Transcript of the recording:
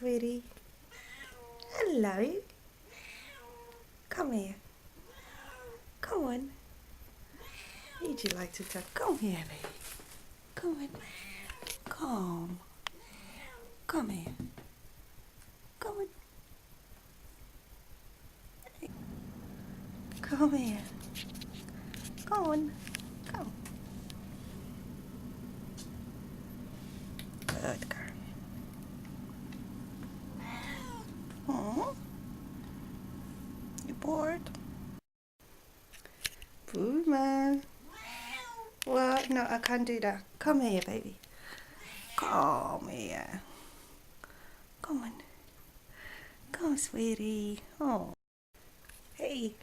sweetie. Hello. Come here. Come on. Would you like to talk? Come here, baby. Come on. Come. Come here. Come on. Come here. Come on. Come. Good girl. Oh, you bored? Puma. What? No, I can't do that. Come here, baby. Come here. Come on. Come, sweetie. Oh. Hey.